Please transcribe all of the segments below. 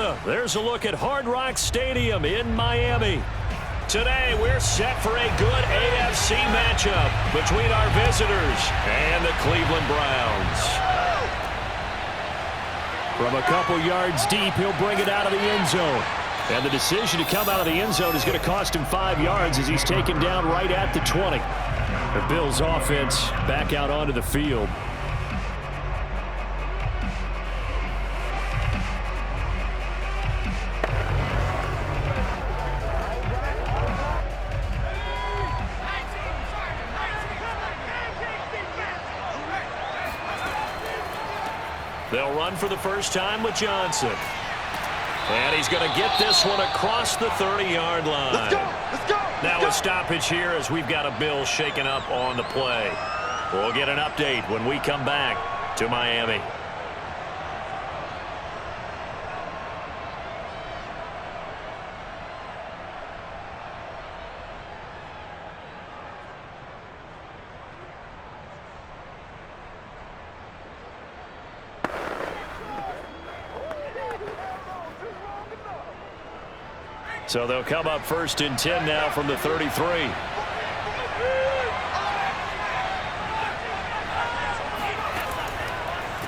Florida. There's a look at Hard Rock Stadium in Miami. Today, we're set for a good AFC matchup between our visitors and the Cleveland Browns. From a couple yards deep, he'll bring it out of the end zone. And the decision to come out of the end zone is going to cost him 5 yards as he's taken down right at the 20. The Bills' offense back out onto the field. They'll run for the first time with Johnson. And he's going to get this one across the 30-yard line. Let's go! Let's go! Now a stoppage here as we've got a Bill shaken up on the play. We'll get an update when we come back to Miami. So they'll come up 1st and 10 now from the 33.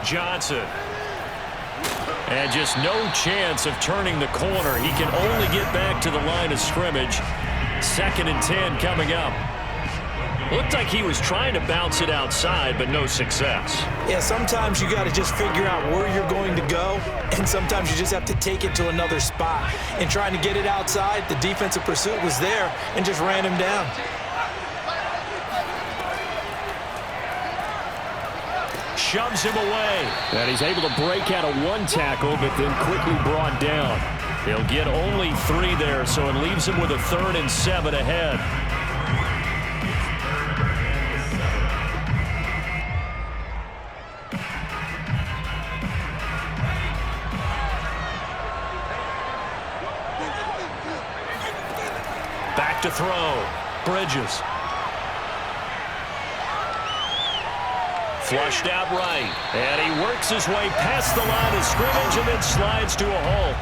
Johnson. And just no chance of turning the corner. He can only get back to the line of scrimmage. 2nd and 10 coming up. Looked like he was trying to bounce it outside, but no success. Yeah, sometimes you got to just figure out where you're going to go, and sometimes you just have to take it to another spot. And trying to get it outside, the defensive pursuit was there and just ran him down. Shoves him away. And he's able to break out of one tackle, but then quickly brought down. He'll get only 3 there, so it leaves him with a 3rd and 7 ahead. Back to throw. Bridges. Flushed out right. And he works his way past the line of scrimmage and then slides to a halt.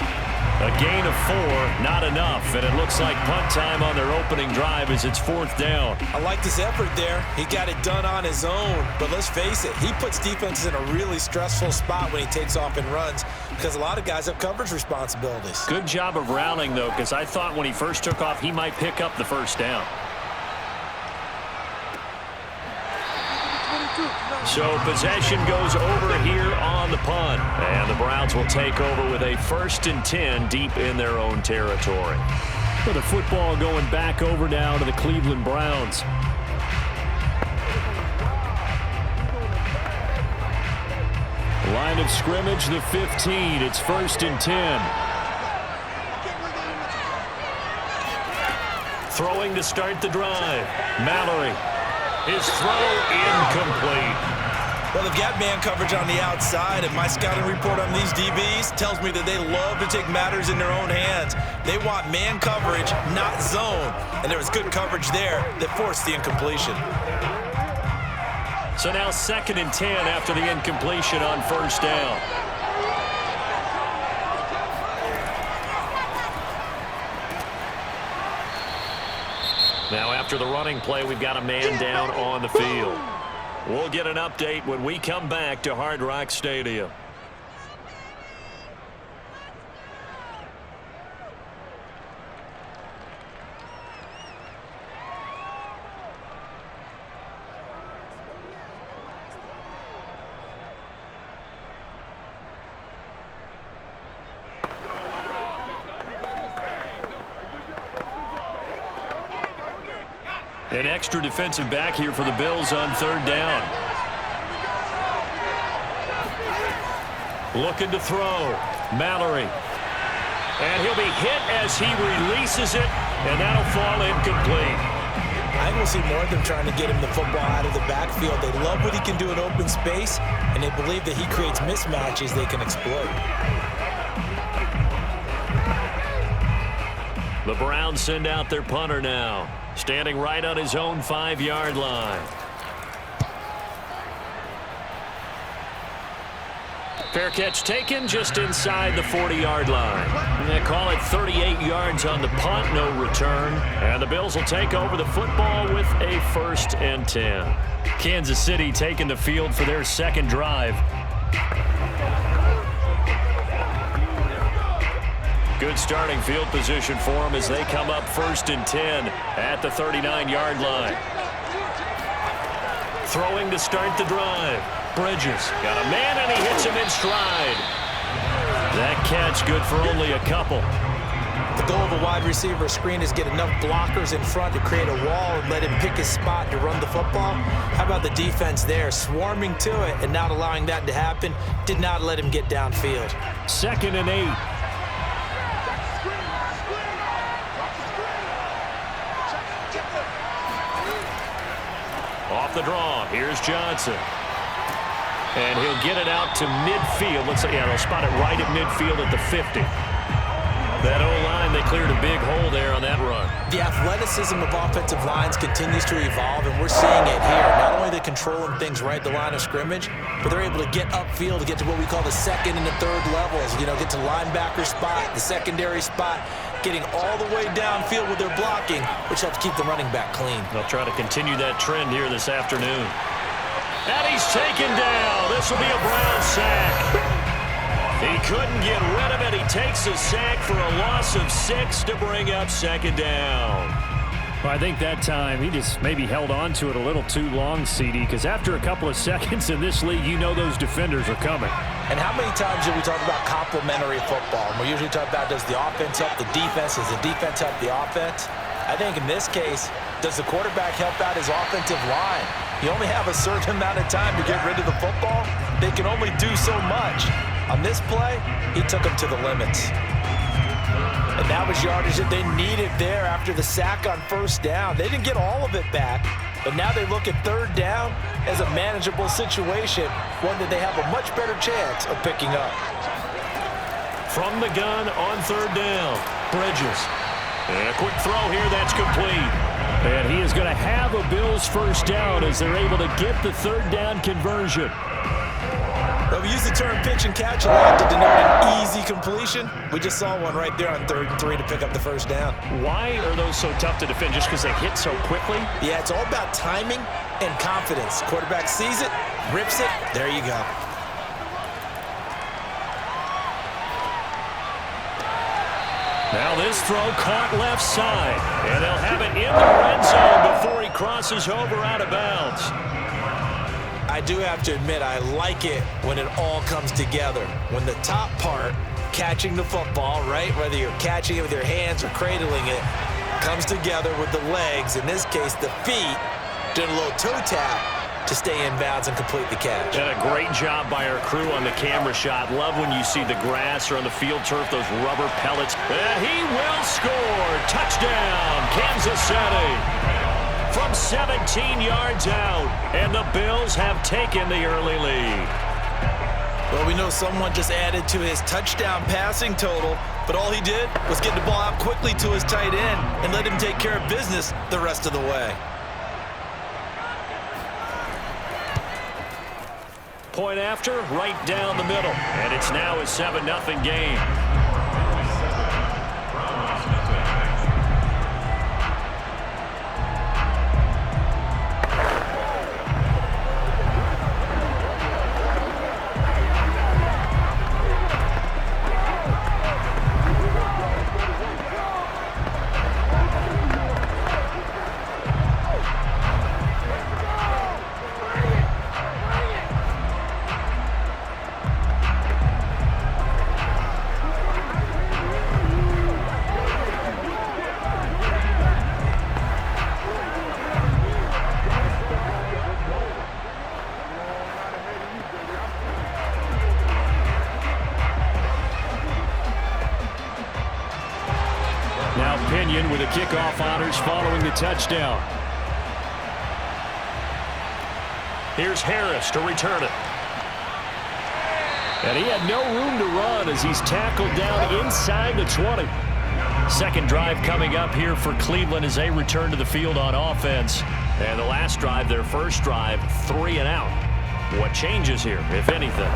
A gain of 4, not enough. And it looks like punt time on their opening drive as it's 4th down. I like this effort there. He got it done on his own. But let's face it, he puts defenses in a really stressful spot when he takes off and runs because a lot of guys have coverage responsibilities. Good job of rounding, though, because I thought when he first took off, he might pick up the 1st down. So possession goes over here on the punt. And the Browns will take over with a 1st and 10 deep in their own territory. With the football going back over now to the Cleveland Browns. Line of scrimmage, the 15. It's 1st and 10. Throwing to start the drive. Mallory. His throw incomplete. Well, they've got man coverage on the outside, and my scouting report on these DBs tells me that they love to take matters in their own hands. They want man coverage, not zone. And there was good coverage there that forced the incompletion. So now 2nd and 10 after the incompletion on 1st down. Now after the running play, we've got a man down on the field. We'll get an update when we come back to Hard Rock Stadium. An extra defensive back here for the Bills on 3rd down. Looking to throw. Mallory. And he'll be hit as he releases it, and that'll fall incomplete. I think we'll see more of them trying to get him the football out of the backfield. They love what he can do in open space, and they believe that he creates mismatches they can exploit. The Browns send out their punter now, standing right on his own 5-yard line. Fair catch taken just inside the 40-yard line. They call it 38 yards on the punt, no return. And the Bills will take over the football with a 1st and 10. Kansas City taking the field for their second drive. Good starting field position for them as they come up 1st and 10 at the 39-yard line. Throwing to start the drive. Bridges got a man, and he hits him in stride. That catch good for only a couple. The goal of a wide receiver screen is get enough blockers in front to create a wall and let him pick his spot to run the football. How about the defense there, swarming to it and not allowing that to happen? Did not let him get downfield. 2nd and 8. Off the draw, here's Johnson. And he'll get it out to midfield. Let's say, yeah, they'll spot it right at midfield at the 50. That O-line, they cleared a big hole there on that run. The athleticism of offensive lines continues to evolve, and we're seeing it here. Not only are they controlling things right at the line of scrimmage, but they're able to get upfield to get to what we call the 2nd and the 3rd levels. You know, get to linebacker spot, the secondary spot, getting all the way downfield with their blocking, which helps keep the running back clean. They'll try to continue that trend here this afternoon. And he's taken down. This will be a Brown sack. He couldn't get rid of it. He takes a sack for a loss of 6 to bring up 2nd down. Well, I think that time he just maybe held on to it a little too long, CD, because after a couple of seconds in this league, you know those defenders are coming. And how many times do we talk about complementary football? And we usually talk about, does the offense help the defense? Does the defense help the offense? I think in this case, does the quarterback help out his offensive line? You only have a certain amount of time to get rid of the football. They can only do so much. On this play, he took them to the limits. And that was yardage that they needed there after the sack on 1st down. They didn't get all of it back, but now they look at 3rd down as a manageable situation, one that they have a much better chance of picking up. From the gun on 3rd down, Bridges. And a quick throw here, that's complete. And he is going to have a Bills 1st down as they're able to get the 3rd down conversion. Well, we use the term pitch and catch a lot to denote an easy completion. We just saw one right there on 3rd and 3 to pick up the 1st down. Why are those so tough to defend? Just because they hit so quickly? Yeah, it's all about timing and confidence. Quarterback sees it, rips it, there you go. Now this throw caught left side, and they'll have it in the red zone before he crosses over out of bounds. I do have to admit, I like it when it all comes together. When the top part, catching the football, right, whether you're catching it with your hands or cradling it, comes together with the legs, in this case the feet, doing a little toe tap to stay in bounds and complete the catch. And a great job by our crew on the camera shot. Love when you see the grass or on the field turf, those rubber pellets. And he will score. Touchdown, Kansas City. From 17 yards out, and the Bills have taken the early lead. Well, we know someone just added to his touchdown passing total, but all he did was get the ball out quickly to his tight end and let him take care of business the rest of the way. Point after, right down the middle, and it's now a 7-0 game. With the kickoff honors following the touchdown. Here's Harris to return it. And he had no room to run as he's tackled down inside the 20. Second drive coming up here for Cleveland as they return to the field on offense. And the last drive, their first drive, 3 and out. What changes here, if anything?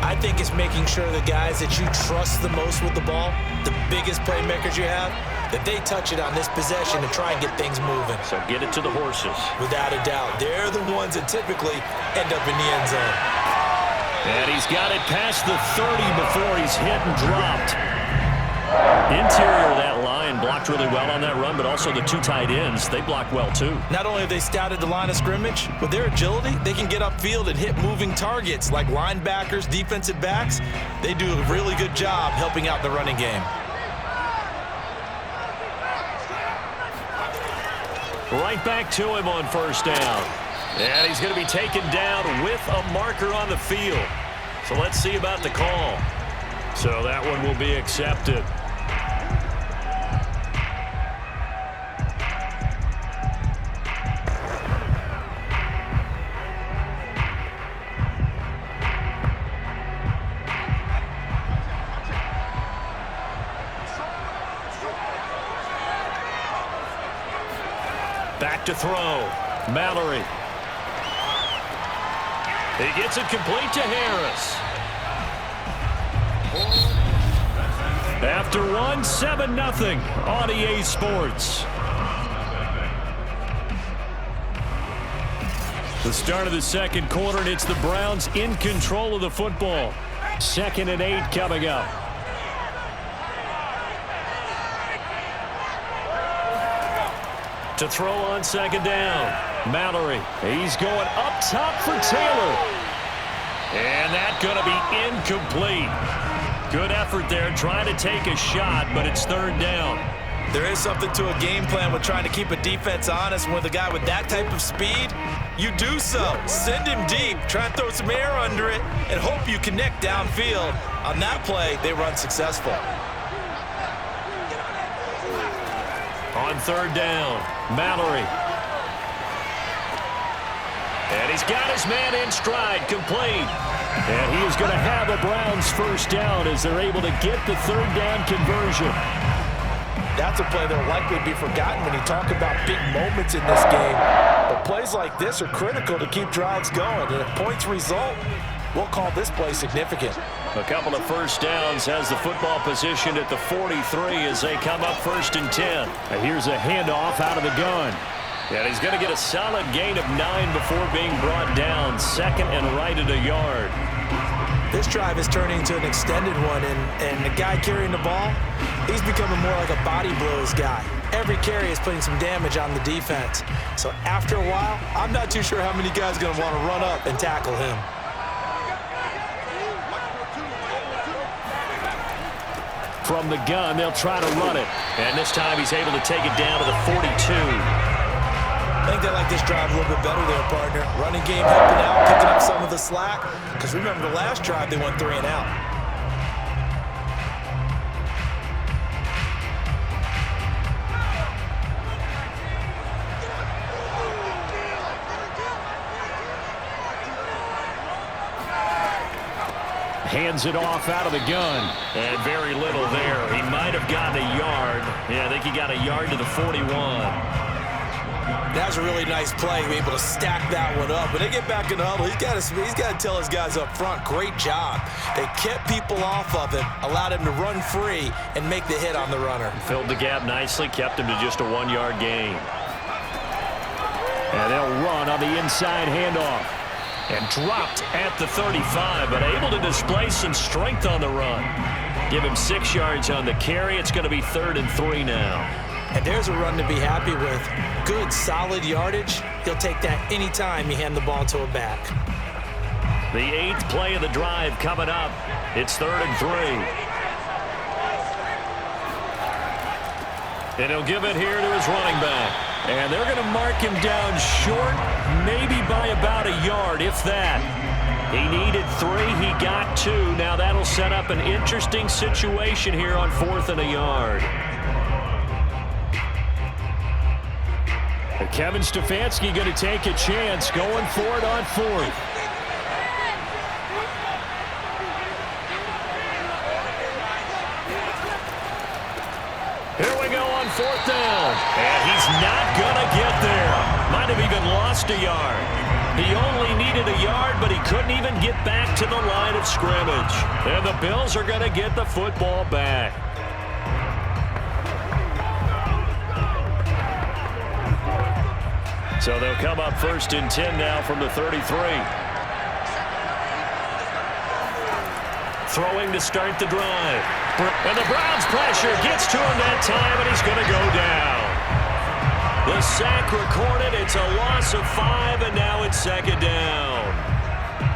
I think it's making sure the guys that you trust the most with the ball, the biggest playmakers you have, that they touch it on this possession and try and get things moving. So get it to the horses. Without a doubt. They're the ones that typically end up in the end zone. And he's got it past the 30 before he's hit and dropped. Interior of that line blocked really well on that run, but also the two tight ends, they blocked well too. Not only have they scouted the line of scrimmage, with their agility, they can get upfield and hit moving targets like linebackers, defensive backs. They do a really good job helping out the running game. Right back to him on first down. And he's going to be taken down with a marker on the field. So let's see about the call. So that one will be accepted. Back to throw. Mallory. He gets it complete to Harris. After one, 7-0 on EA Sports. The start of the second quarter, and it's the Browns in control of the football. 2nd and 8 coming up. To throw on second down. Mallory. He's going up top for Taylor. And that's going to be incomplete. Good effort there trying to take a shot, but it's 3rd down. There is something to a game plan with trying to keep a defense honest. With a guy with that type of speed, you do so. Send him deep. Try and throw some air under it and hope you connect downfield. On that play, they run successful. On 3rd down, Mallory. And he's got his man in stride, complete. And he is going to have a Browns first down as they're able to get the 3rd down conversion. That's a play that will likely be forgotten when you talk about big moments in this game. But plays like this are critical to keep drives going. And if points result, we'll call this play significant. A couple of first downs has the football positioned at the 43 as they come up 1st and 10. And here's a handoff out of the gun. And he's going to get a solid gain of 9 before being brought down. 2nd and right at a yard. This drive is turning into an extended one, and the guy carrying the ball, he's becoming more like a body blows guy. Every carry is putting some damage on the defense. So after a while, I'm not too sure how many guys are going to want to run up and tackle him. From the gun, they'll try to run it. And this time he's able to take it down to the 42. I think they like this drive a little bit better there, partner. Running game helping out, picking up some of the slack. Because remember, the last drive, they went 3 and out. Hands it off out of the gun. And very little there. He might have gotten a yard. Yeah, I think he got a yard to the 41. That's a really nice play to be able to stack that one up. When they get back in the huddle, he's got to tell his guys up front, great job. They kept people off of him, allowed him to run free and make the hit on the runner. Filled the gap nicely, kept him to just a 1-yard gain. And they'll run on the inside handoff. And dropped at the 35, but able to display some strength on the run. Give him 6 yards on the carry. It's going to be 3rd and 3 now. And there's a run to be happy with. Good, solid yardage. He'll take that anytime you hand the ball to a back. The 8th play of the drive coming up. It's 3rd and 3. And he'll give it here to his running back. And they're going to mark him down short, maybe by about a yard, if that. He needed 3. He got 2. Now that'll set up an interesting situation here on 4th and a yard. Kevin Stefanski going to take a chance, going for it on 4th. Here we go on 4th down. And he's not going to get there. Might have even lost a yard. He only needed a yard, but he couldn't even get back to the line of scrimmage. And the Bills are going to get the football back. So they'll come up 1st and 10 now from the 33. Throwing to start the drive. And the Browns pressure gets to him that time, and he's going to go down. The sack recorded. It's a loss of 5, and now it's 2nd down.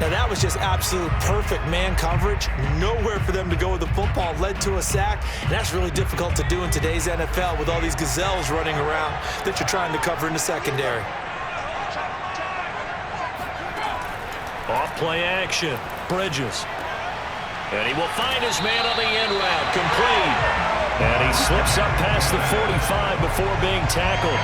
Now that was just absolute perfect man coverage. Nowhere for them to go with the football. Led to a sack, and that's really difficult to do in today's NFL with all these gazelles running around that you're trying to cover in the secondary. Off play action. Bridges. And he will find his man on the end route. Complete. And he slips up past the 45 before being tackled.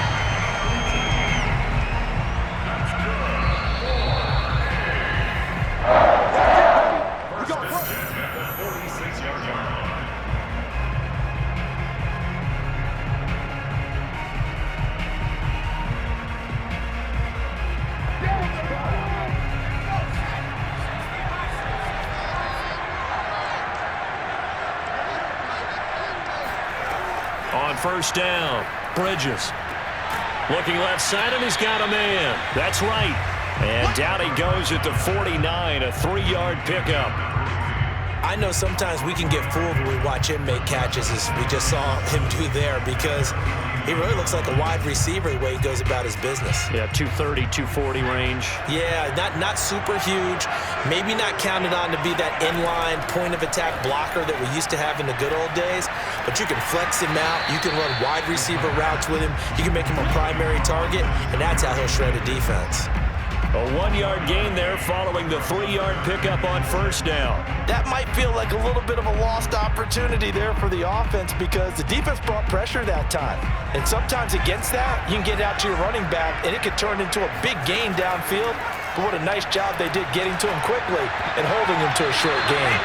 On 1st down, Bridges. Looking left side, and he's got a man. That's right. And down he goes at the 49, a 3-yard pickup. I know sometimes we can get fooled when we watch him make catches, as we just saw him do there, because he really looks like a wide receiver the way he goes about his business. Yeah, 230, 240 range. Yeah, not super huge. Maybe not counted on to be that inline point-of-attack blocker that we used to have in the good old days, but you can flex him out. You can run wide receiver routes with him. You can make him a primary target, and that's how he'll shred a defense. A 1-yard gain there following the 3-yard pickup on 1st down. That might feel like a little bit of a lost opportunity there for the offense because the defense brought pressure that time. And sometimes against that, you can get out to your running back, and it could turn into a big gain downfield. But what a nice job they did getting to him quickly and holding him to a short gain.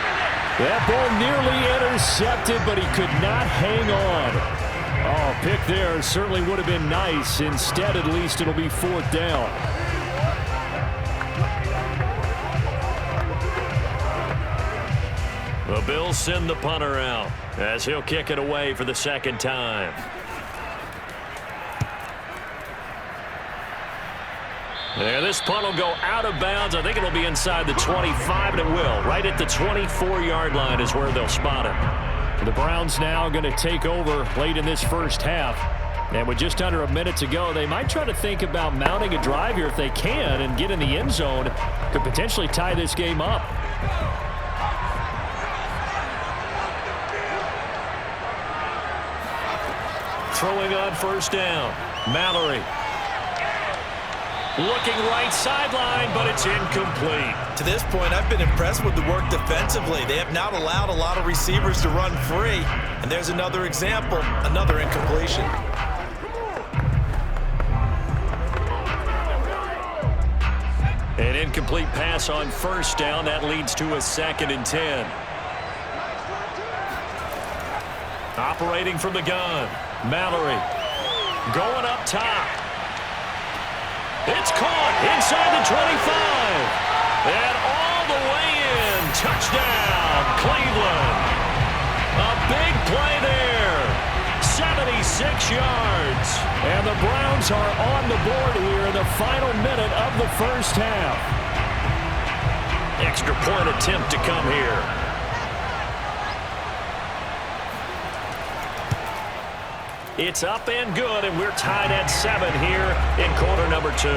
That ball nearly intercepted, but he could not hang on. Oh, pick there certainly would have been nice. Instead, at least it'll be 4th down. The Bills send the punter out as he'll kick it away for the 2nd time. And this punt will go out of bounds. I think it'll be inside the 25, and it will. Right at the 24-yard line is where they'll spot it. The Browns now going to take over late in this 1st half. And with just under a minute to go, they might try to think about mounting a drive here if they can and get in the end zone. Could potentially tie this game up. Throwing on 1st down. Mallory. Looking right sideline, but it's incomplete. To this point, I've been impressed with the work defensively. They have not allowed a lot of receivers to run free. And there's another example, another incompletion. An incomplete pass on 1st down. That leads to a 2nd and 10. Operating from the gun. Mallory going up top. It's caught inside the 25. And all the way in. Touchdown, Cleveland. A big play there. 76 yards. And the Browns are on the board here in the final minute of the 1st half. Extra point attempt to come here. It's up and good, and we're tied at 7 here in quarter number 2.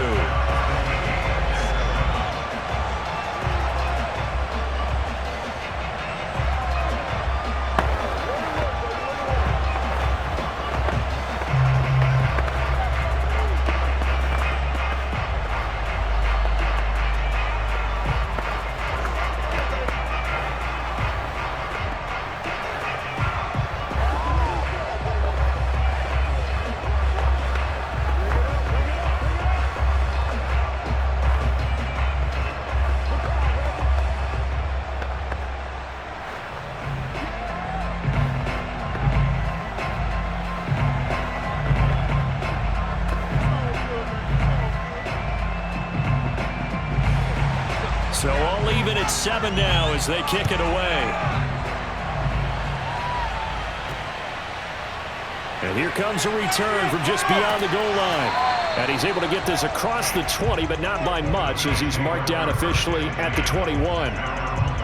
even at 7 now as they kick it away. And here comes a return from just beyond the goal line. And he's able to get this across the 20, but not by much as he's marked down officially at the 21.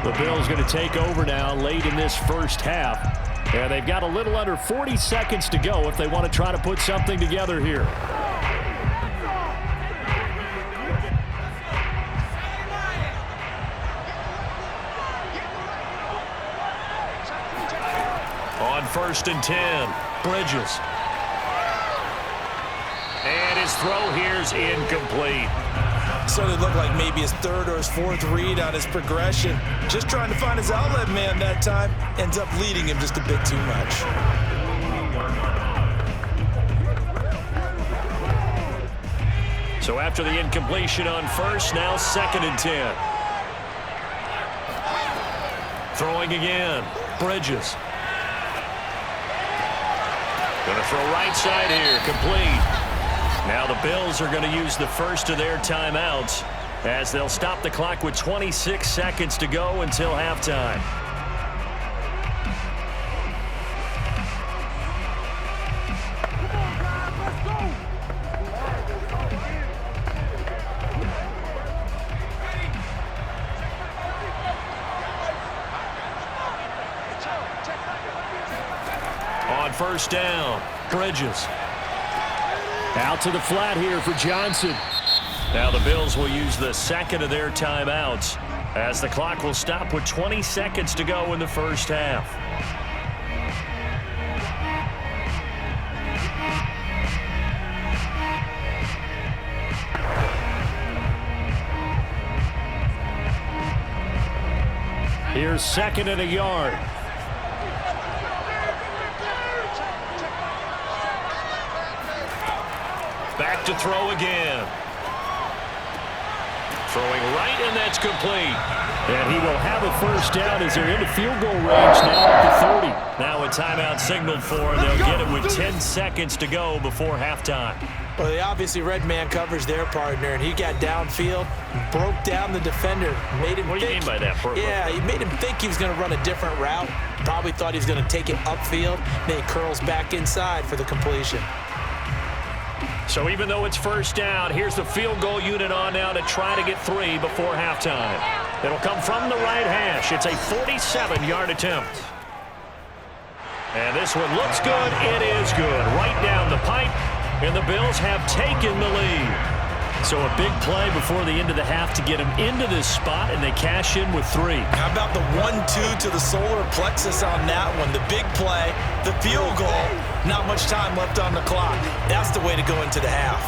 The Bills going to take over now late in this first half. And they've got a little under 40 seconds to go if they want to try to put something together here. On 1st and 10, Bridges. And his throw here's incomplete. Started to look like maybe his third or his fourth read on his progression. Just trying to find his outlet man that time. Ends up leading him just a bit too much. So after the incompletion on 1st, now 2nd and 10. Throwing again, Bridges. Going to throw right side here, complete. Now the Bills are going to use the first of their timeouts as they'll stop the clock with 26 seconds to go until halftime. On 1st down, Bridges. Out to the flat here for Johnson. Now the Bills will use the second of their timeouts as the clock will stop with 20 seconds to go in the first half. Here's 2nd and a yard. Back to throw again. Throwing right, and that's complete. And he will have a first down as they're into field goal range now at the 30. Now a timeout signaled for, and they'll get it with 10 seconds to go before halftime. Well, they obviously read man coverage their partner, and he got downfield, broke down the defender, made him What do you mean by that, Purple? Yeah, he made him think he was going to run a different route. Probably thought he was going to take it upfield. Then he curls back inside for the completion. So even though it's first down, here's the field goal unit on now to try to get 3 before halftime. It'll come from the right hash. It's a 47-yard attempt. And this one looks good. It is good. Right down the pipe, and the Bills have taken the lead. So a big play before the end of the half to get them into this spot, and they cash in with 3. How about the 1-2 to the solar plexus on that one? The big play, the field goal, not much time left on the clock. That's the way to go into the half.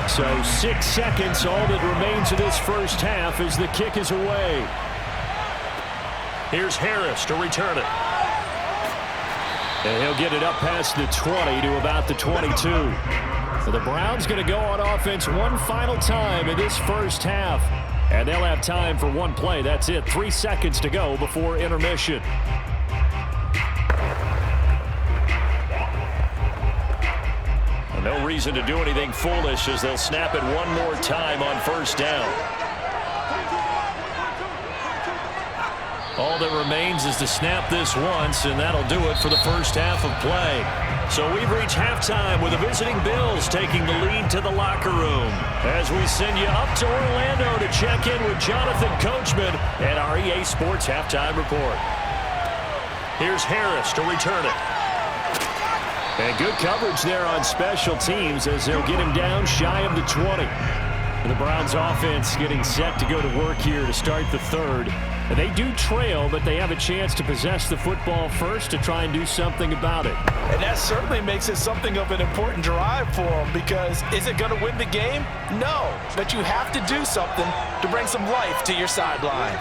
So 6 seconds, all that remains of this first half as the kick is away. Here's Harris to return it. And he'll get it up past the 20 to about the 22. So the Browns going to go on offense one final time in this first half. And they'll have time for one play. That's it. 3 seconds to go before intermission. No reason to do anything foolish as they'll snap it one more time on first down. All that remains is to snap this once, and that'll do it for the first half of play. So we've reached halftime with the visiting Bills taking the lead to the locker room as we send you up to Orlando to check in with Jonathan Coachman and our EA Sports Halftime Report. Here's Harris to return it. And good coverage there on special teams as they'll get him down shy of the 20. And the Browns offense getting set to go to work here to start the third They do trail, but they have a chance to possess the football first to try and do something about it. And that certainly makes it something of an important drive for them, because is it going to win the game? No, but you have to do something to bring some life to your sideline.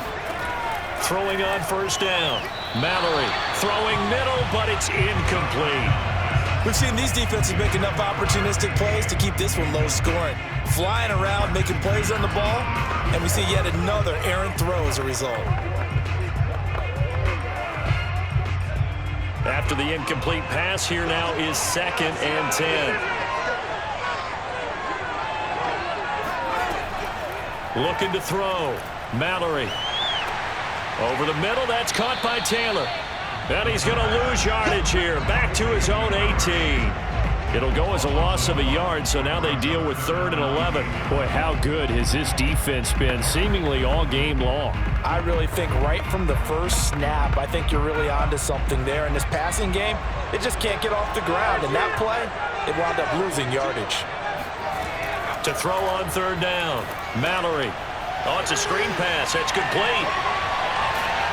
Throwing on first down. Mallory throwing middle, but it's incomplete. We've seen these defenses make enough opportunistic plays to keep this one low scoring. Flying around, making plays on the ball, and we see yet another errant throw as a result. After the incomplete pass, here now is 2nd and 10. Looking to throw. Mallory. Over the middle, that's caught by Taylor. And he's going to lose yardage here. Back to his own 18. It'll go as a loss of a yard, so now they deal with 3rd and 11. Boy, how good has this defense been seemingly all game long? I really think right from the first snap, I think you're really onto something there. In this passing game, it just can't get off the ground. And that play, it wound up losing yardage. To throw on 3rd down. Mallory. Oh, it's a screen pass. That's complete.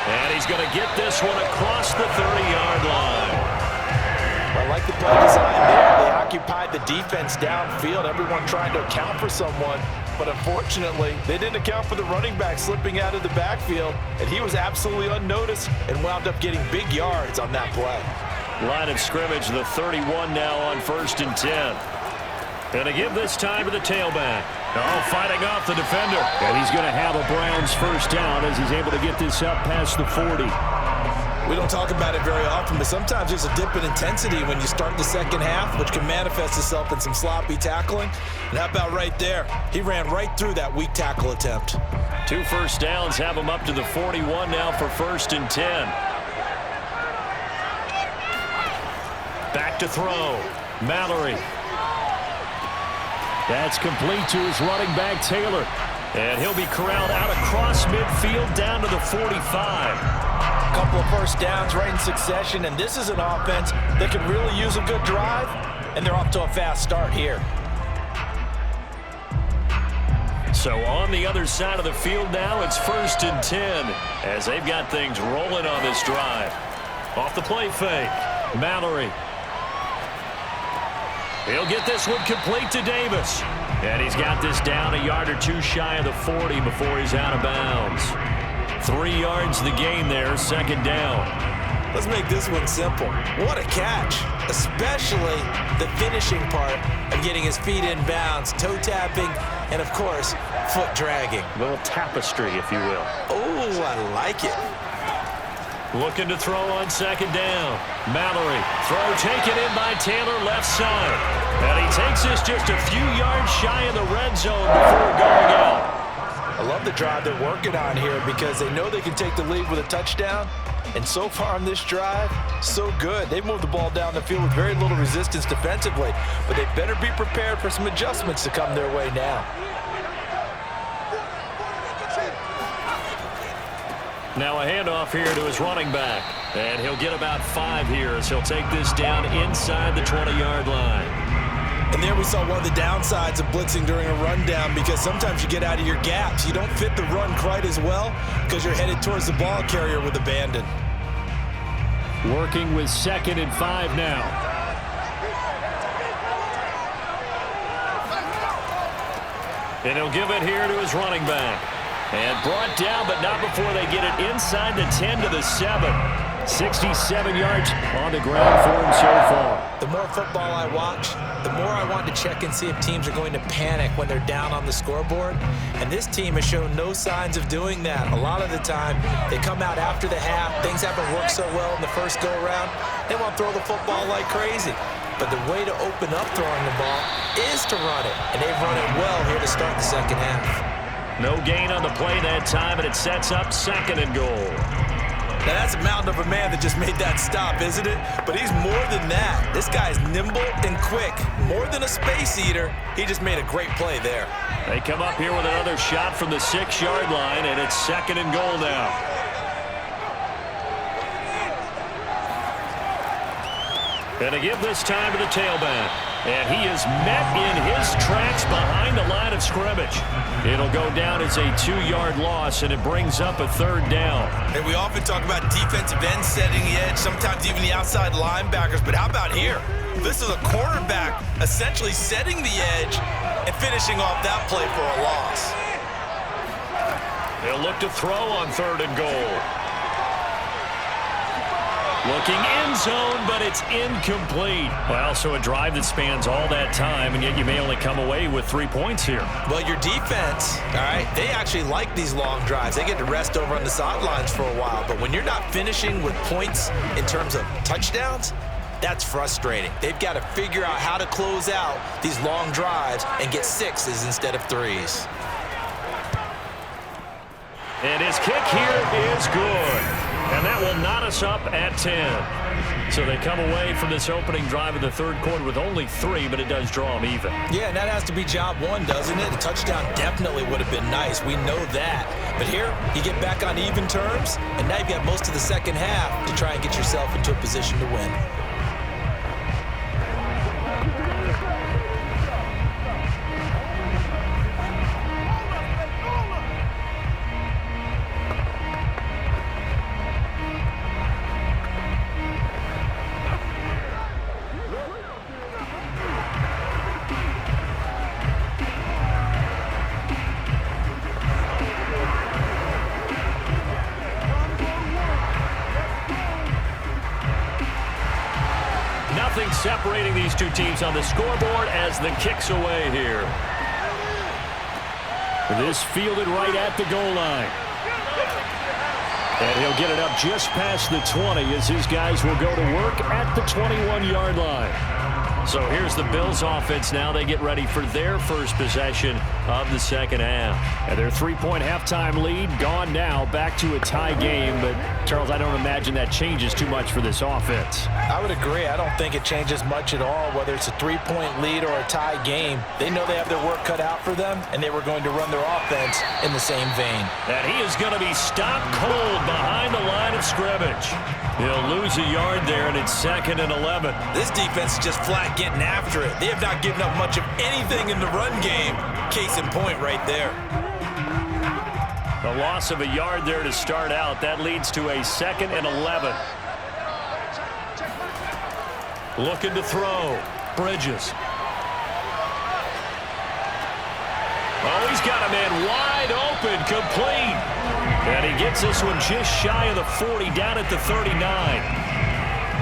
And he's going to get this one across the 30-yard line. I like the play design there. They occupied the defense downfield, everyone trying to account for someone. But unfortunately, they didn't account for the running back slipping out of the backfield, and he was absolutely unnoticed and wound up getting big yards on that play. Line of scrimmage, the 31 now on 1st and 10. And to give this time to the tailback. Oh, fighting off the defender. And he's going to have a Browns first down as he's able to get this up past the 40. We don't talk about it very often, but sometimes there's a dip in intensity when you start the second half, which can manifest itself in some sloppy tackling. And how about right there? He ran right through that weak tackle attempt. 2 first downs have him up to the 41 now for 1st and 10. Back to throw. Mallory. That's complete to his running back, Taylor. And he'll be corralled out across midfield down to the 45. A couple of first downs right in succession, and this is an offense that can really use a good drive, and they're off to a fast start here. So on the other side of the field now, it's 1st and 10 as they've got things rolling on this drive. Off the play fake. Mallory. He'll get this one complete to Davis. And he's got this down a yard or 2 shy of the 40 before he's out of bounds. 3 yards the gain there, 2nd down. Let's make this one simple. What a catch, especially the finishing part of getting his feet in bounds, toe tapping, and of course, foot dragging. A little tapestry, if you will. Oh, I like it. Looking to throw on 2nd down. Mallory. Throw taken in by Taylor, left side. And he takes this just a few yards shy of the red zone before going out. I love the drive they're working on here because they know they can take the lead with a touchdown. And so far on this drive, so good. They've moved the ball down the field with very little resistance defensively. But they better be prepared for some adjustments to come their way now. Now a handoff here to his running back. And he'll get about 5 here as he'll take this down inside the 20-yard line. And there we saw one of the downsides of blitzing during a rundown, because sometimes you get out of your gaps. You don't fit the run quite as well because you're headed towards the ball carrier with abandon. Working with 2nd and 5 now. And he'll give it here to his running back. And brought down, but not before they get it inside the 10 to the 7. 67 yards on the ground for him so far. The more football I watch, the more I want to check and see if teams are going to panic when they're down on the scoreboard. And this team has shown no signs of doing that. A lot of the time, they come out after the half. Things haven't worked so well in the first go-around. They want to throw the football like crazy. But the way to open up throwing the ball is to run it. And they've run it well here to start the second half. No gain on the play that time, and it sets up 2nd and goal. Now that's a mountain of a man that just made that stop, isn't it? But he's more than that. This guy's nimble and quick. More than a space eater, he just made a great play there. They come up here with another shot from the 6-yard line, and it's 2nd and goal now. And to give this time to the tailback. And he is met in his tracks behind the line of scrimmage. It'll go down as a 2-yard loss, and it brings up a 3rd down. And we often talk about defensive ends setting the edge, sometimes even the outside linebackers. But how about here? This is a cornerback essentially setting the edge and finishing off that play for a loss. They'll look to throw on 3rd and goal. Looking end zone, but it's incomplete. Well, so a drive that spans all that time, and yet you may only come away with 3 points here. Well, your defense, all right, they actually like these long drives. They get to rest over on the sidelines for a while. But when you're not finishing with points in terms of touchdowns, that's frustrating. They've got to figure out how to close out these long drives and get 6s instead of 3s. And his kick here is good. And that will knot us up at 10. So they come away from this opening drive of the 3rd quarter with only 3, but it does draw them even. Yeah, and that has to be job 1, doesn't it? A touchdown definitely would have been nice. We know that. But here, you get back on even terms, and now you've got most of the second half to try and get yourself into a position to win. Nothing separating these two teams on the scoreboard as the kick's away here. This fielded right at the goal line. And he'll get it up just past the 20 as his guys will go to work at the 21-yard line. So here's the Bills offense now. They get ready for their first possession of the second half. And their 3-point halftime lead gone now, back to a tie game. But, Charles, I don't imagine that changes too much for this offense. I would agree. I don't think it changes much at all, whether it's a 3-point lead or a tie game. They know they have their work cut out for them, and they were going to run their offense in the same vein. And he is going to be stopped cold behind the line of scrimmage. He'll lose a yard there, and it's 2nd and 11. This defense is just flat getting after it. They have not given up much of anything in the run game. Case in point right there. A loss of a yard there to start out. That leads to a 2nd and 11. Looking to throw. Bridges. Oh, he's got a man wide open, complete. And he gets this one just shy of the 40, down at the 39.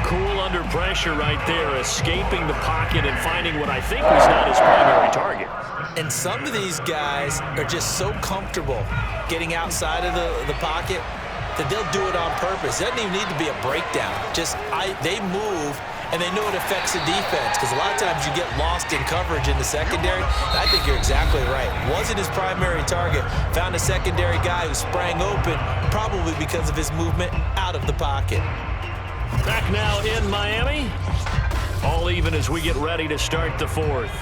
Cool under pressure right there, escaping the pocket and finding what I think was not his primary target. And some of these guys are just so comfortable getting outside of the pocket that they'll do it on purpose. It doesn't even need to be a breakdown. They move, and they know it affects the defense, because a lot of times you get lost in coverage in the secondary. And I think you're exactly right. Wasn't his primary target. Found a secondary guy who sprang open, probably because of his movement out of the pocket. Back now in Miami. All even as we get ready to start the 4th.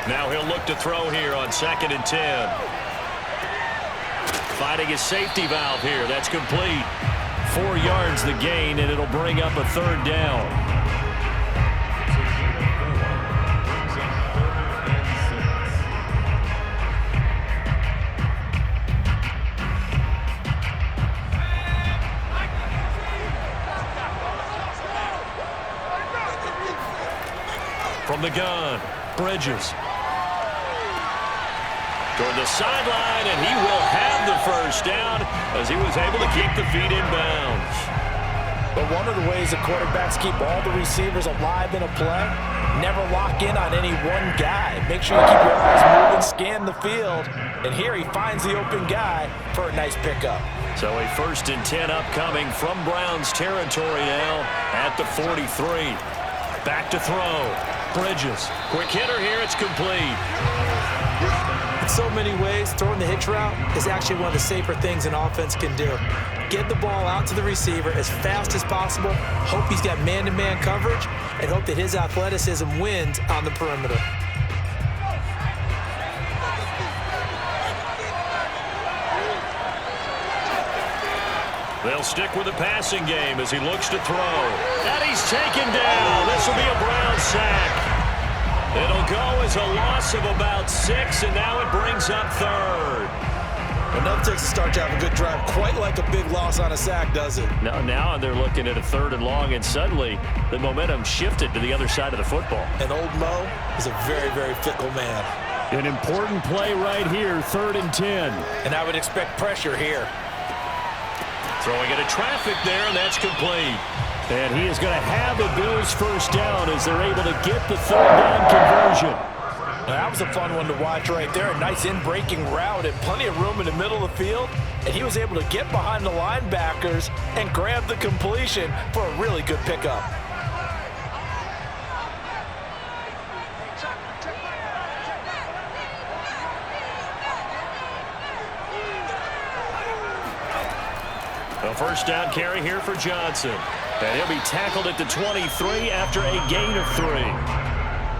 Now he'll look to throw here on 2nd and 10. Finding his safety valve here. That's complete. 4 yards the gain, and it'll bring up a 3rd down. From the gun, Bridges. Toward the sideline, and he will have the first down as he was able to keep the feet in bounds. But one of the ways the quarterbacks keep all the receivers alive in a play, never lock in on any one guy. Make sure you keep your eyes moving, scan the field, and here he finds the open guy for a nice pickup. So a 1st and 10 upcoming from Browns territory now at the 43. Back to throw. Bridges. Quick hitter here. It's complete. In so many ways, throwing the hitch route is actually one of the safer things an offense can do. Get the ball out to the receiver as fast as possible, hope he's got man-to-man coverage, and hope that his athleticism wins on the perimeter. They'll stick with the passing game as he looks to throw. And he's taken down. This will be a Brown sack. It'll go as a loss of about 6, and now it brings up third. Enough takes to start to have a good drive. Quite like a big loss on a sack, does it? Now they're looking at a 3rd and long, and suddenly the momentum shifted to the other side of the football. And old Mo is a very, very fickle man. An important play right here, 3rd and 10. And I would expect pressure here. Throwing into traffic there, and that's complete. And he is going to have the Bills first down as they're able to get the 3rd down conversion. Now, that was a fun one to watch right there. A nice in-breaking route and plenty of room in the middle of the field. And he was able to get behind the linebackers and grab the completion for a really good pickup. A first down carry here for Johnson. And he'll be tackled at the 23 after a gain of 3.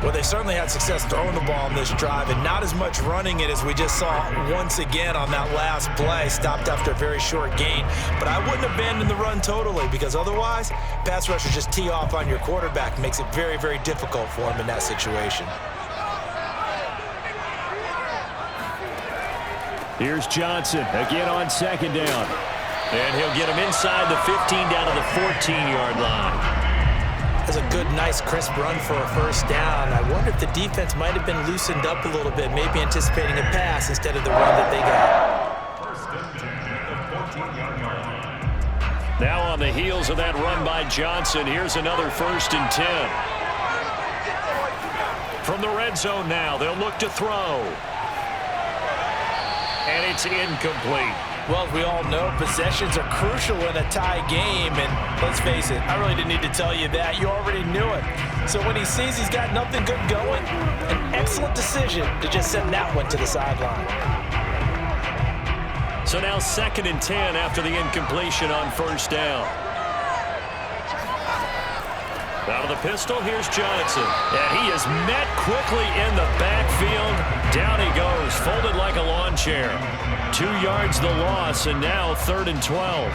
Well, they certainly had success throwing the ball in this drive and not as much running it as we just saw once again on that last play. Stopped after a very short gain. But I wouldn't abandon the run totally because otherwise, pass rushers just tee off on your quarterback. Makes it very, very difficult for him in that situation. Here's Johnson again on 2nd down. And he'll get him inside the 15 down to the 14-yard line. That's a good, nice, crisp run for a first down. I wonder if the defense might have been loosened up a little bit, maybe anticipating a pass instead of the run that they got. Now on the heels of that run by Johnson, here's another 1st and 10. From the red zone now, they'll look to throw. And it's incomplete. Well, as we all know, possessions are crucial in a tie game, and let's face it, I really didn't need to tell you that. You already knew it. So when he sees he's got nothing good going, an excellent decision to just send that one to the sideline. So now 2nd and 10 after the incompletion on first down. Out of the pistol, here's Johnson. And he is met quickly in the backfield. Down he goes, folded like a lawn chair. 2 yards the loss, and now 3rd and 12.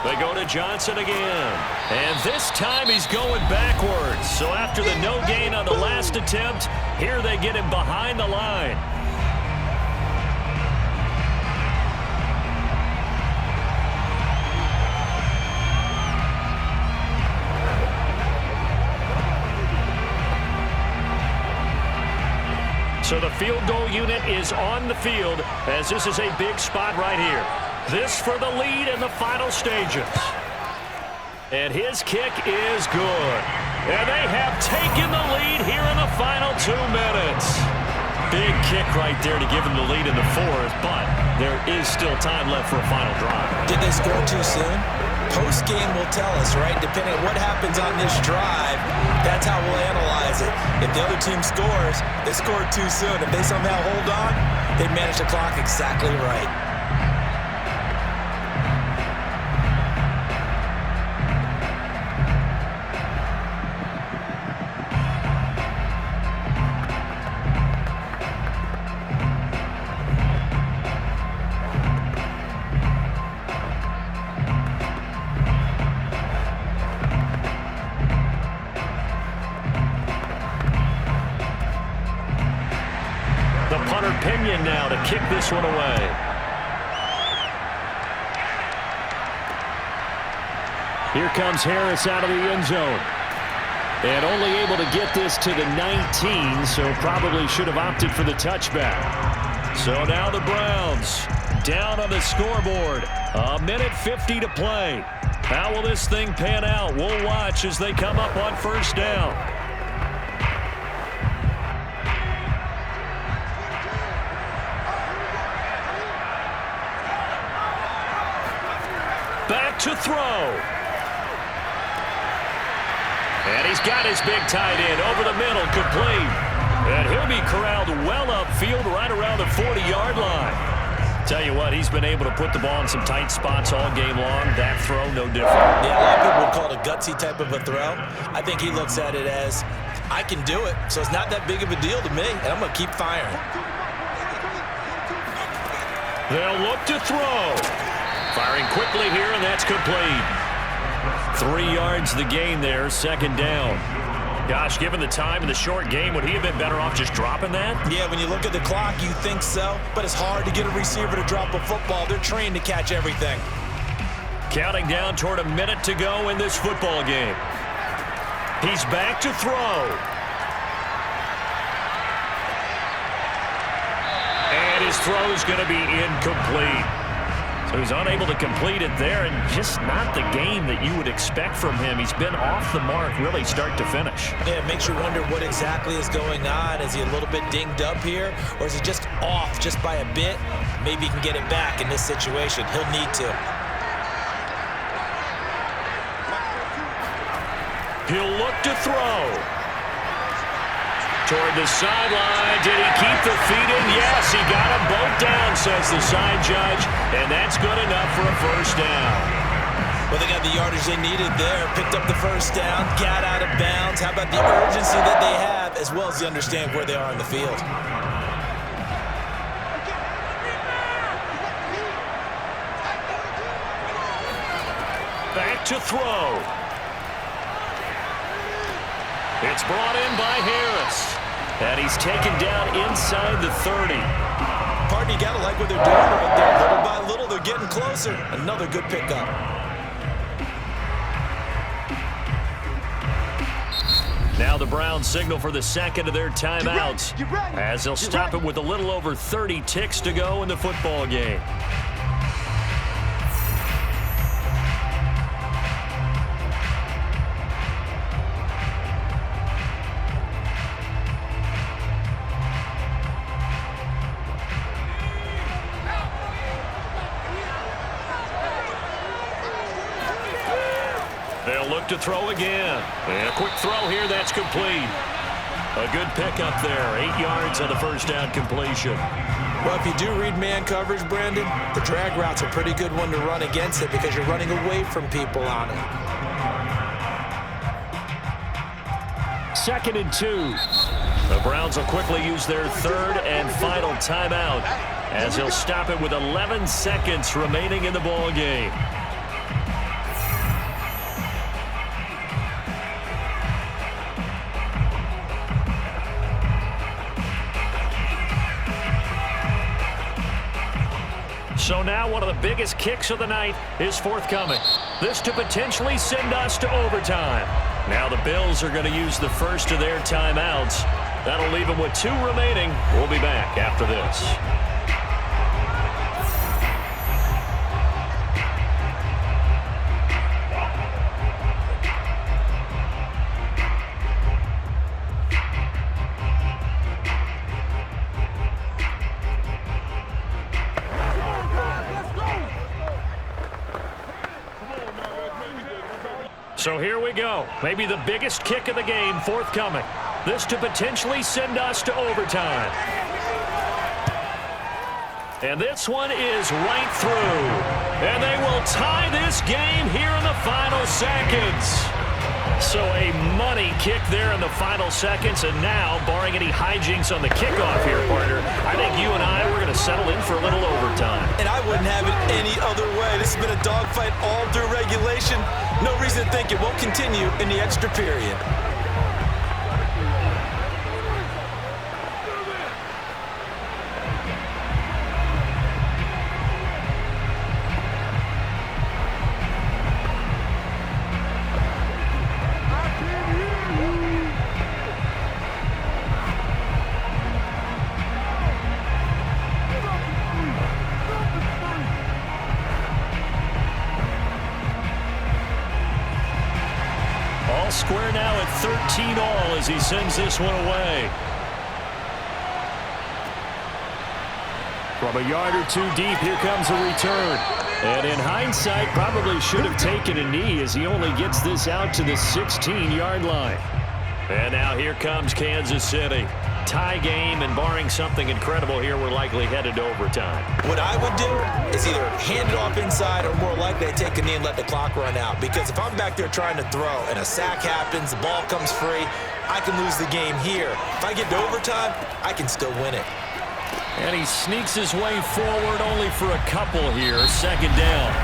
They go to Johnson again. And this time he's going backwards. So after the no gain on the last attempt, here they get him behind the line. So the field goal unit is on the field as this is a big spot right here. This for the lead in the final stages. And his kick is good. And they have taken the lead here in the final 2 minutes. Big kick right there to give them the lead in the 4th, but there is still time left for a final drive. Did they score too soon? Post-game will tell us, right? Depending on what happens on this drive, that's how we'll analyze it. If the other team scores, they scored too soon. If they somehow hold on, they manage the clock exactly right. Pinion now to kick this one away. Here comes Harris out of the end zone. And only able to get this to the 19, so probably should have opted for the touchback. So now the Browns down on the scoreboard. 1:50 to play. How will this thing pan out? We'll watch as they come up on first down. back to throw. And he's got his big tight end over the middle, complete. And he'll be corralled well upfield right around the 40-yard line. Tell you what, he's been able to put the ball in some tight spots all game long. That throw, no different. Yeah, a lot of people would call it a gutsy type of a throw. I think he looks at it as, I can do it, so it's not that big of a deal to me, and I'm going to keep firing. They'll look to throw. Firing quickly here, and that's complete. 3 yards the gain there, second down. Gosh, given the time and the short game, would he have been better off just dropping that? Yeah, when you look at the clock, you think so, but it's hard to get a receiver to drop a football. They're trained to catch everything. Counting down toward a minute to go in this football game. He's back to throw. And his throw is going to be incomplete. So he's unable to complete it there, and just not the game that you would expect from him. He's been off the mark really start to finish. Yeah, it makes you wonder what exactly is going on. Is he a little bit dinged up here, or is he just off just by a bit? Maybe he can get it back in this situation. He'll need to. He'll look to throw. Toward the sideline. Did he keep the feet in? Yes, he got them both down, says the side judge, and that's good enough for a first down. Well, they got the yardage they needed there. Picked up the first down, got out of bounds. How about the urgency that they have, as well as they understand where they are on the field? Back to throw. It's brought in by Harris. And he's taken down inside the 30. Partner, you got to like what they're doing right there. Little by little, they're getting closer. Another good pickup. Now the Browns signal for the second of their timeouts, as they'll stop it with a little over 30 ticks to go in the football game. They'll look to throw again. And a quick throw here, that's complete. A good pickup there. 8 yards on the first down completion. Well, if you do read man coverage, Brandon, the drag route's a pretty good one to run against it because you're running away from people on it. 2nd and 2. The Browns will quickly use their third and final timeout as he'll stop it with 11 seconds remaining in the ball game. So now one of the biggest kicks of the night is forthcoming. This to potentially send us to overtime. Now the Bills are going to use the first of their timeouts. That'll leave them with 2 remaining. We'll be back after this. So here we go. Maybe the biggest kick of the game forthcoming. This to potentially send us to overtime. And this one is right through. And they will tie this game here in the final seconds. So a money kick there in the final seconds. And now, barring any hijinks on the kickoff here, partner, I think you and I, we're going to settle in for a little overtime. And I wouldn't have it any other way. This has been a dogfight all through regulation. No reason to think it won't continue in the extra period. Square now at 13 all as he sends this one away. From a yard or two deep, here comes a return. And in hindsight, probably should have taken a knee as he only gets this out to the 16-yard line. And now here comes Kansas City. Tie game, and barring something incredible here, we're likely headed to overtime. What I would do is either hand it off inside or more likely I take a knee and let the clock run out. Because if I'm back there trying to throw and a sack happens, the ball comes free, I can lose the game here. If I get to overtime, I can still win it. And he sneaks his way forward only for a couple here. Second down.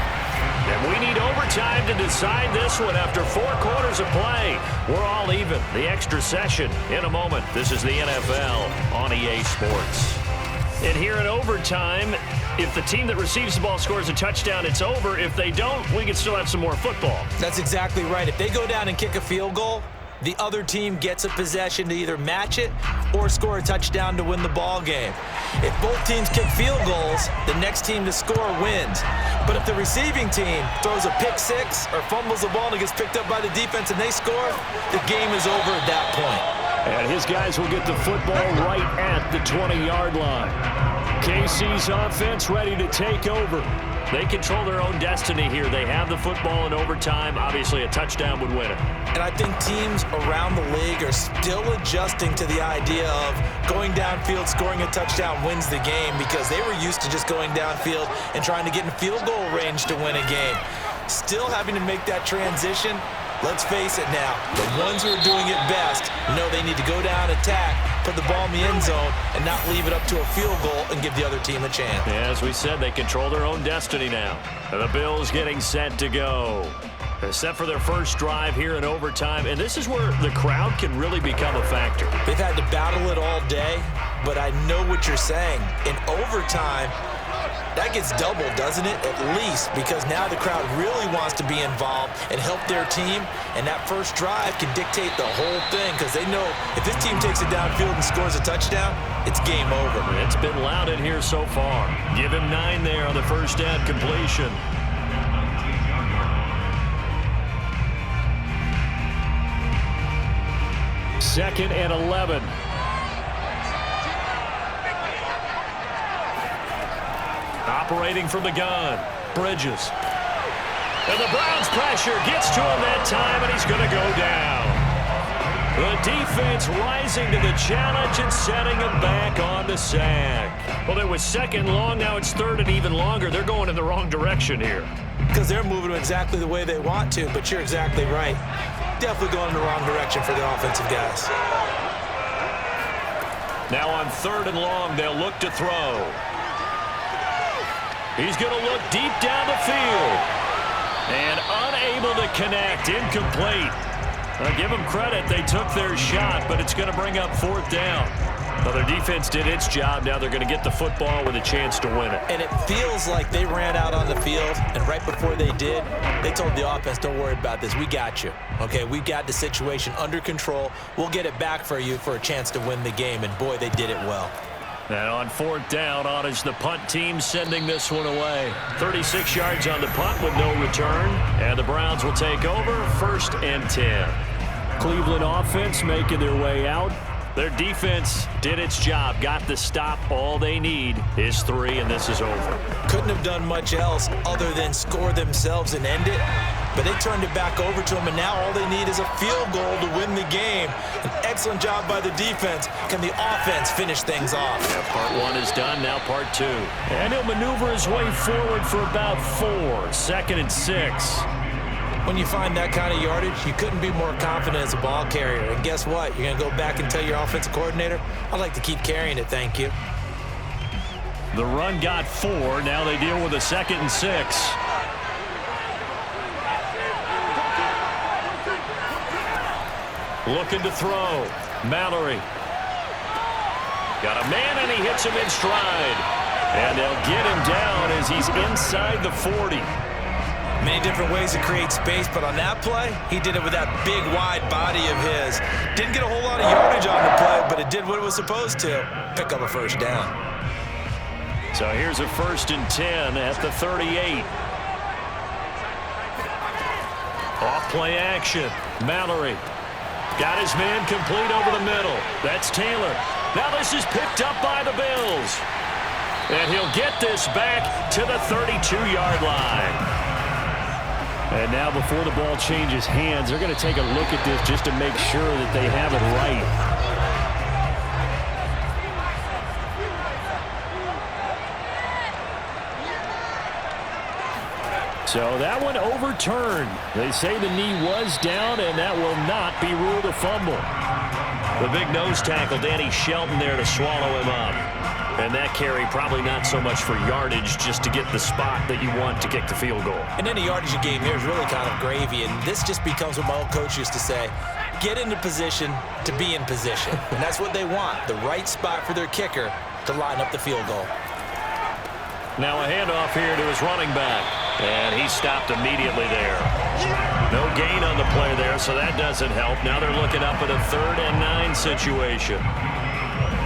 And we need overtime to decide this one after 4 quarters of play. We're all even. The extra session in a moment. This is the NFL on EA Sports. And here in overtime, if the team that receives the ball scores a touchdown, it's over. If they don't, we can still have some more football. That's exactly right. If they go down and kick a field goal, the other team gets a possession to either match it or score a touchdown to win the ball game. If both teams kick field goals, the next team to score wins. But if the receiving team throws a pick six or fumbles the ball and it gets picked up by the defense and they score, the game is over at that point. And his guys will get the football right at the 20-yard line. KC's offense ready to take over. They control their own destiny here. They have the football in overtime. Obviously, a touchdown would win it. And I think teams around the league are still adjusting to the idea of going downfield, scoring a touchdown wins the game because they were used to just going downfield and trying to get in field goal range to win a game. Still having to make that transition. Let's face it now, the ones who are doing it best know they need to go down, attack, put the ball in the end zone, and not leave it up to a field goal and give the other team a chance. Yeah, as we said, they control their own destiny now. And the Bills getting set to go. They're set for their first drive here in overtime, and this is where the crowd can really become a factor. They've had to battle it all day, but I know what you're saying. In overtime, that gets doubled, doesn't it? At least, because now the crowd really wants to be involved and help their team, and that first drive can dictate the whole thing because they know if this team takes it downfield and scores a touchdown, it's game over. It's been loud in here so far. Give him 9 there on the first down completion. Second and 11. Operating from the gun, Bridges. And the Browns pressure gets to him that time, and he's going to go down. The defense rising to the challenge and setting him back on the sack. Well, it was second long. Now it's third and even longer. They're going in the wrong direction here. Because they're moving exactly the way they want to, but you're exactly right. Definitely going in the wrong direction for the offensive guys. Now on third and long, they'll look to throw. He's going to look deep down the field. And unable to connect, incomplete. I'll give them credit. They took their shot, but it's going to bring up fourth down. Well, their defense did its job. Now they're going to get the football with a chance to win it. And it feels like they ran out on the field, and right before they did, they told the offense, don't worry about this. We got you. Okay, we got the situation under control. We'll get it back for you for a chance to win the game. And, boy, they did it well. And on fourth down, on is the punt team sending this one away. 36 yards on the punt with no return. And the Browns will take over, first and 10. Cleveland offense making their way out. Their defense did its job, got the stop. All they need is 3, and this is over. Couldn't have done much else other than score themselves and end it. But they turned it back over to them, and now all they need is a field goal to win the game. An excellent job by the defense. Can the offense finish things off? Yeah, part 1 is done, now part 2. And he'll maneuver his way forward for about 4. Second and 6. When you find that kind of yardage, you couldn't be more confident as a ball carrier. And guess what? You're going to go back and tell your offensive coordinator, I'd like to keep carrying it, thank you. The run got 4. Now they deal with a second and 6. Looking to throw. Mallory. Got a man, and he hits him in stride. And they'll get him down as he's inside the 40. Many different ways to create space, but on that play, he did it with that big, wide body of his. Didn't get a whole lot of yardage on the play, but it did what it was supposed to. Pick up a first down. So here's a first and 10 at the 38. Off play action. Mallory. Got his man complete over the middle. That's Taylor. Now this is picked up by the Bills. And he'll get this back to the 32-yard line. And now before the ball changes hands, they're going to take a look at this just to make sure that they have it right. So that one overturned. They say the knee was down, and that will not be ruled a fumble. The big nose tackle, Danny Shelton, there to swallow him up. And that carry probably not so much for yardage, just to get the spot that you want to kick the field goal. And any yardage game here is really kind of gravy, and this just becomes what my old coach used to say, get into position to be in position. And that's what they want, the right spot for their kicker to line up the field goal. Now a handoff here to his running back. And he stopped immediately there. No gain on the play there, so that doesn't help. Now they're looking up at a 3rd and 9 situation.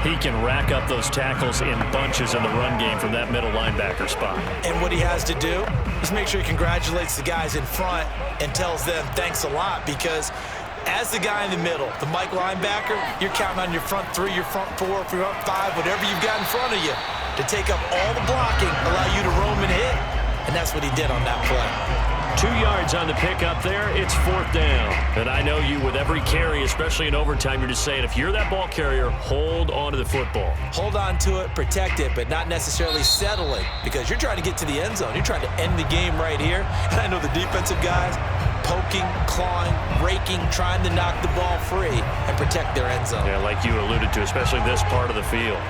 He can rack up those tackles in bunches in the run game from that middle linebacker spot. And what he has to do is make sure he congratulates the guys in front and tells them thanks a lot, because as the guy in the middle, the Mike linebacker, you're counting on your front 3, your front 4, your front 5, whatever you've got in front of you to take up all the blocking, allow you to roam and hit. And that's what he did on that play. 2 yards on the pickup there. It's 4th down. And I know you, with every carry, especially in overtime, you're just saying, if you're that ball carrier, hold on to the football. Hold on to it, protect it, but not necessarily settle it, because you're trying to get to the end zone. You're trying to end the game right here. And I know the defensive guys poking, clawing, raking, trying to knock the ball free and protect their end zone. Yeah, like you alluded to, especially this part of the field.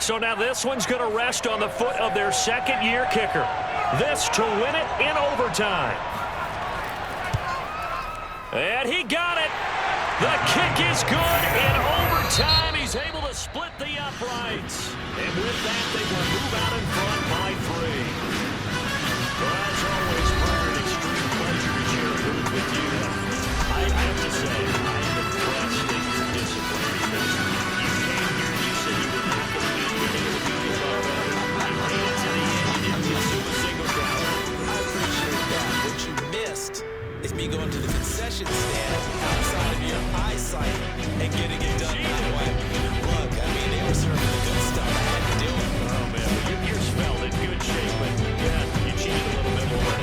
So now this one's going to rest on the foot of their second-year kicker. This to win it in overtime. And he got it. The kick is good in overtime. He's able to split the uprights. And with that, they will move out in front by 3. Well, as always, Brian, extreme pleasure to share food with you. I have to say, I am impressed at your discipline, because you came here, you said you were not going to be winning the video. You made it to the end. You didn't consume a single down. I appreciate that. What you missed is me going to the concession stand outside